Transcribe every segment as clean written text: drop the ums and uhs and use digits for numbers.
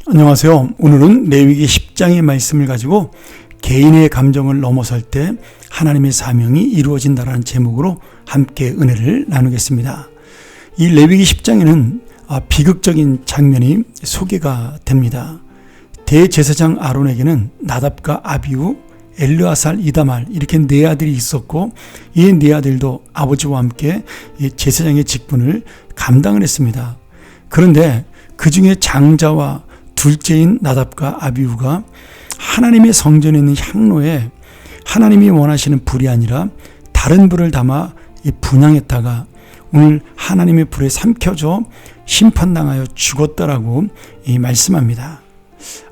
안녕하세요. 오늘은 레위기 10장의 말씀을 가지고 개인의 감정을 넘어설 때 하나님의 사명이 이루어진다라는 제목으로 함께 은혜를 나누겠습니다. 이 레위기 10장에는 비극적인 장면이 소개가 됩니다. 대제사장 아론에게는 나답과 아비후, 엘르아살, 이다말 이렇게 네 아들이 있었고 이 네 아들도 아버지와 함께 제사장의 직분을 감당을 했습니다. 그런데 그 중에 장자와 둘째인 나답과 아비후가 하나님의 성전에 있는 향로에 하나님이 원하시는 불이 아니라 다른 불을 담아 분향했다가 오늘 하나님의 불에 삼켜져 심판당하여 죽었다라고 말씀합니다.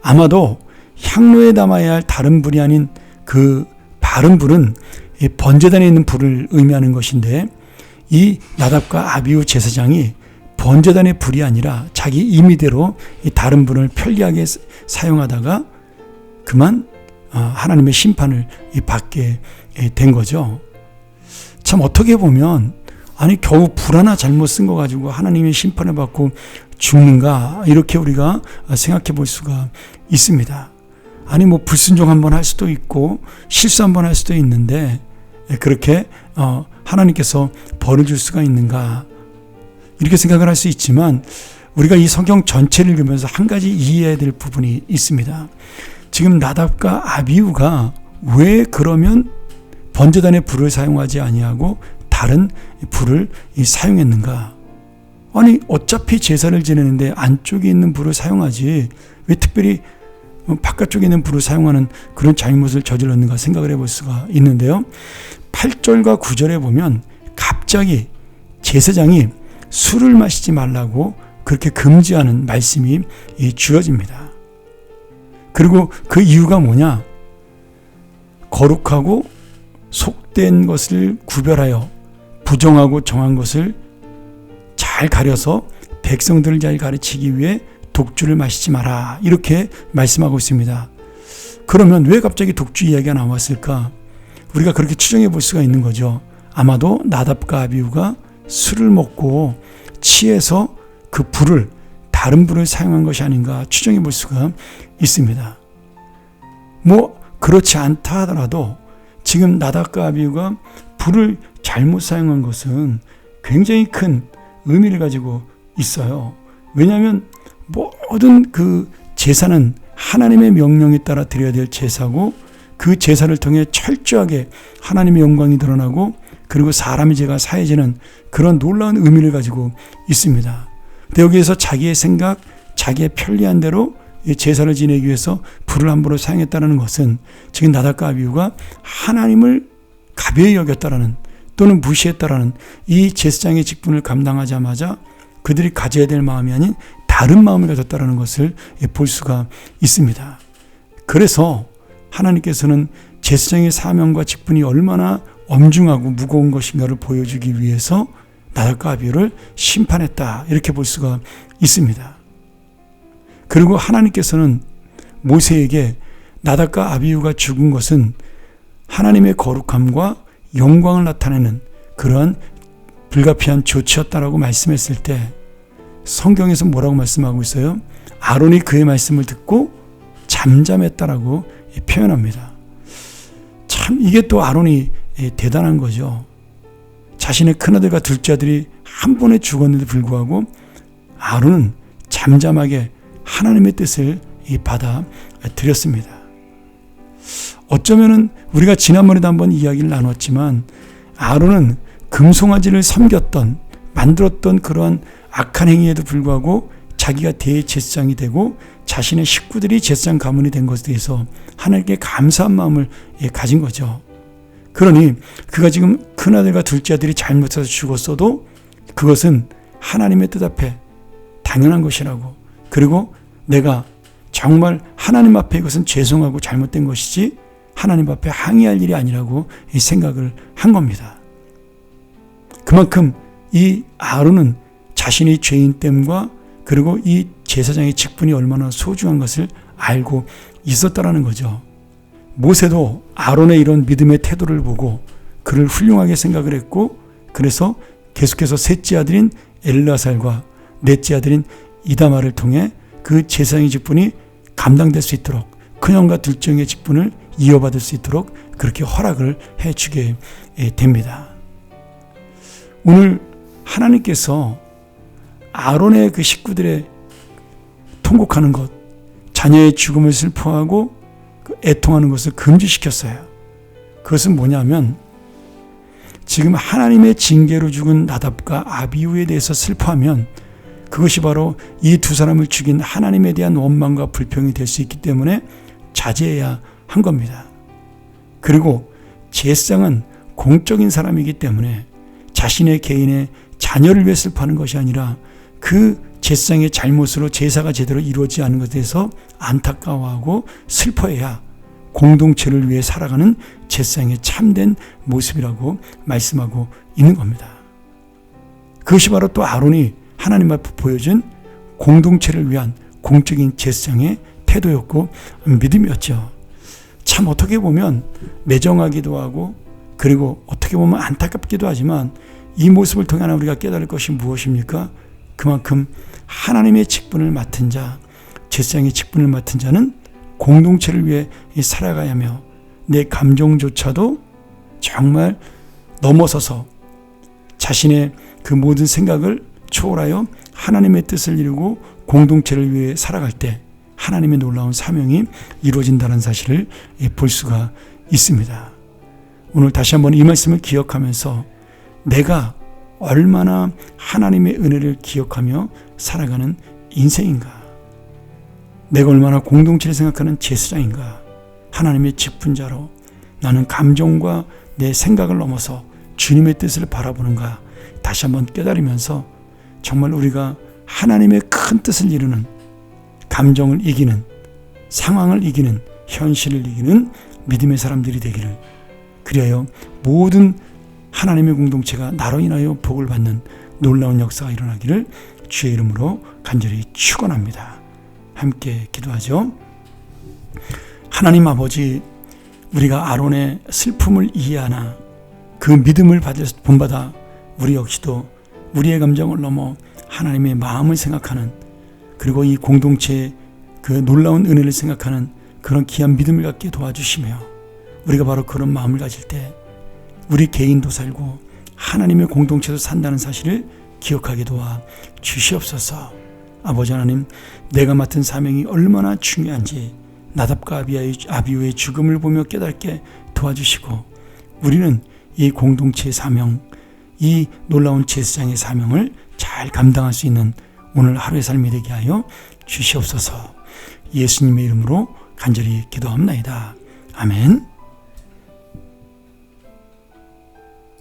아마도 향로에 담아야 할 다른 불이 아닌 그 바른 불은 번제단에 있는 불을 의미하는 것인데 이 나답과 아비후 제사장이 번제단의 불이 아니라 자기 임의대로 다른 불을 편리하게 사용하다가 그만 하나님의 심판을 받게 된 거죠. 참 어떻게 보면 아니 겨우 불 하나 잘못 쓴 거 가지고 하나님의 심판을 받고 죽는가 이렇게 우리가 생각해 볼 수가 있습니다. 아니 뭐 불순종 한번 할 수도 있고 실수 한번 할 수도 있는데 그렇게 하나님께서 벌을 줄 수가 있는가 이렇게 생각을 할 수 있지만 우리가 이 성경 전체를 읽으면서 한 가지 이해해야 될 부분이 있습니다. 지금 나답과 아비후가 왜 그러면 번제단의 불을 사용하지 아니하고 다른 불을 사용했는가? 아니 어차피 제사를 지내는데 안쪽에 있는 불을 사용하지 왜 특별히 바깥쪽에 있는 불을 사용하는 그런 잘못을 저질렀는가 생각을 해볼 수가 있는데요. 8절과 9절에 보면 갑자기 제사장이 술을 마시지 말라고 그렇게 금지하는 말씀이 주어집니다. 그리고 그 이유가 뭐냐? 거룩하고 속된 것을 구별하여 부정하고 정한 것을 잘 가려서 백성들을 잘 가르치기 위해 독주를 마시지 마라 이렇게 말씀하고 있습니다. 그러면 왜 갑자기 독주 이야기가 나왔을까? 우리가 그렇게 추정해 볼 수가 있는 거죠. 아마도 나답과 아비후가 술을 먹고 취해서 그 불을 다른 불을 사용한 것이 아닌가 추정해 볼 수가 있습니다. 뭐 그렇지 않다 하더라도 지금 나답과 아비후가 불을 잘못 사용한 것은 굉장히 큰 의미를 가지고 있어요. 왜냐하면 모든 그 제사는 하나님의 명령에 따라 드려야 될 제사고 그 제사를 통해 철저하게 하나님의 영광이 드러나고 그리고 사람의 죄가 사해지는 그런 놀라운 의미를 가지고 있습니다. 근데 여기에서 자기의 생각, 자기의 편리한 대로 제사를 지내기 위해서 불을 함부로 사용했다는 것은 지금 나답과 아비후가 하나님을 가벼이 여겼다라는 또는 무시했다라는 이 제사장의 직분을 감당하자마자 그들이 가져야 될 마음이 아닌 다른 마음을 가졌다라는 것을 볼 수가 있습니다. 그래서 하나님께서는 제사장의 사명과 직분이 얼마나 엄중하고 무거운 것인가를 보여주기 위해서 나답과 아비후를 심판했다 이렇게 볼 수가 있습니다. 그리고 하나님께서는 모세에게 나답과 아비후가 죽은 것은 하나님의 거룩함과 영광을 나타내는 그러한 불가피한 조치였다라고 말씀했을 때 성경에서 뭐라고 말씀하고 있어요? 아론이 그의 말씀을 듣고 잠잠했다라고 표현합니다. 참 이게 또 아론이 대단한 거죠. 자신의 큰아들과 둘째 아들이 한 번에 죽었는데 불구하고 아론은 잠잠하게 하나님의 뜻을 받아들였습니다. 어쩌면은 우리가 지난번에도 한번 이야기를 나눴지만 아론은 금송아지를 섬겼던 만들었던 그러한 악한 행위에도 불구하고 자기가 대제사장이 되고 자신의 식구들이 제사장 가문이 된 것에 대해서 하나님께 감사한 마음을 가진 거죠. 그러니 그가 지금 큰아들과 둘째 아들이 잘못해서 죽었어도 그것은 하나님의 뜻 앞에 당연한 것이라고 그리고 내가 정말 하나님 앞에 이것은 죄송하고 잘못된 것이지 하나님 앞에 항의할 일이 아니라고 생각을 한 겁니다. 그만큼 이 아론은 자신의 죄인됨과 그리고 이 제사장의 직분이 얼마나 소중한 것을 알고 있었다라는 거죠. 모세도 아론의 이런 믿음의 태도를 보고 그를 훌륭하게 생각을 했고 그래서 계속해서 셋째 아들인 엘르아살과 넷째 아들인 이다말을 통해 그 제사장의 직분이 감당될 수 있도록 그년과 들정의 직분을 이어받을 수 있도록 그렇게 허락을 해주게 됩니다. 오늘 하나님께서 아론의 그 식구들의 통곡하는 것, 자녀의 죽음을 슬퍼하고 애통하는 것을 금지시켰어요. 그것은 뭐냐면 지금 하나님의 징계로 죽은 나답과 아비후에 대해서 슬퍼하면 그것이 바로 이 두 사람을 죽인 하나님에 대한 원망과 불평이 될 수 있기 때문에 자제해야 한 겁니다. 그리고 제사장은 공적인 사람이기 때문에 자신의 개인의 자녀를 위해 슬퍼하는 것이 아니라 그 제사장의 잘못으로 제사가 제대로 이루어지지 않은 것에 대해서 안타까워하고 슬퍼해야 공동체를 위해 살아가는 제사장의 참된 모습이라고 말씀하고 있는 겁니다. 그것이 바로 또 아론이 하나님 앞에 보여준 공동체를 위한 공적인 제사장의 태도였고 믿음이었죠. 참 어떻게 보면 매정하기도 하고 그리고 어떻게 보면 안타깝기도 하지만 이 모습을 통해 우리가 깨달을 것이 무엇입니까? 그만큼 하나님의 직분을 맡은 자, 제사장의 직분을 맡은 자는 공동체를 위해 살아가야 하며 내 감정조차도 정말 넘어서서 자신의 그 모든 생각을 초월하여 하나님의 뜻을 이루고 공동체를 위해 살아갈 때 하나님의 놀라운 사명이 이루어진다는 사실을 볼 수가 있습니다. 오늘 다시 한번 이 말씀을 기억하면서 내가 얼마나 하나님의 은혜를 기억하며 살아가는 인생인가? 내가 얼마나 공동체를 생각하는 제사장인가? 하나님의 직분자로 나는 감정과 내 생각을 넘어서 주님의 뜻을 바라보는가? 다시 한번 깨달으면서 정말 우리가 하나님의 큰 뜻을 이루는 감정을 이기는 상황을 이기는 현실을 이기는 믿음의 사람들이 되기를 그리하여 모든 하나님의 공동체가 나로 인하여 복을 받는 놀라운 역사가 일어나기를 주의 이름으로 간절히 축원합니다. 함께 기도하죠. 하나님 아버지, 우리가 아론의 슬픔을 이해하나 그 믿음을 본받아 우리 역시도 우리의 감정을 넘어 하나님의 마음을 생각하는 그리고 이 공동체의 그 놀라운 은혜를 생각하는 그런 귀한 믿음을 갖게 도와주시며 우리가 바로 그런 마음을 가질 때 우리 개인도 살고 하나님의 공동체도 산다는 사실을 기억하게 도와 주시옵소서. 아버지 하나님, 내가 맡은 사명이 얼마나 중요한지 나답과 아비후의 죽음을 보며 깨닫게 도와주시고 우리는 이 공동체의 사명, 이 놀라운 제사장의 사명을 잘 감당할 수 있는 오늘 하루의 삶이 되게 하여 주시옵소서. 예수님의 이름으로 간절히 기도합나이다. 아멘.